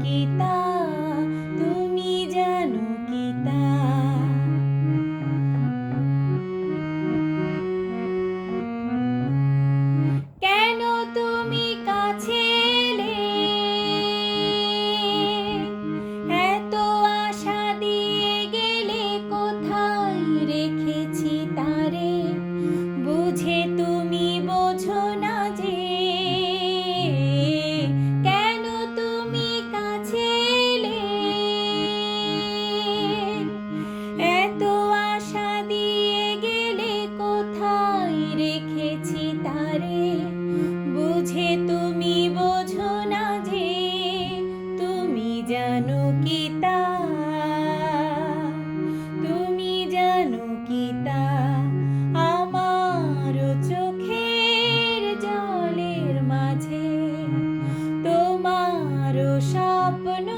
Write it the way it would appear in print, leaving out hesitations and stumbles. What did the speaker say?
কি তা, তুমি জানো কি তা? কেন তুমি কাছে এলে, এত আশা দিয়ে গেলে, কোথায় রেখেছি তারে? বুঝে তুমি বোঝো না যে, কেন তুমি কাছে এলে, এত আশা দিয়ে গেলে, কোথায় রেখেছি তারে? বুঝে তুমি বোঝো না যে, তুমি জানো কি তা, তুমি জানো কি তা? আমার চোখের জলের মাঝে তোমার স্বপ্ন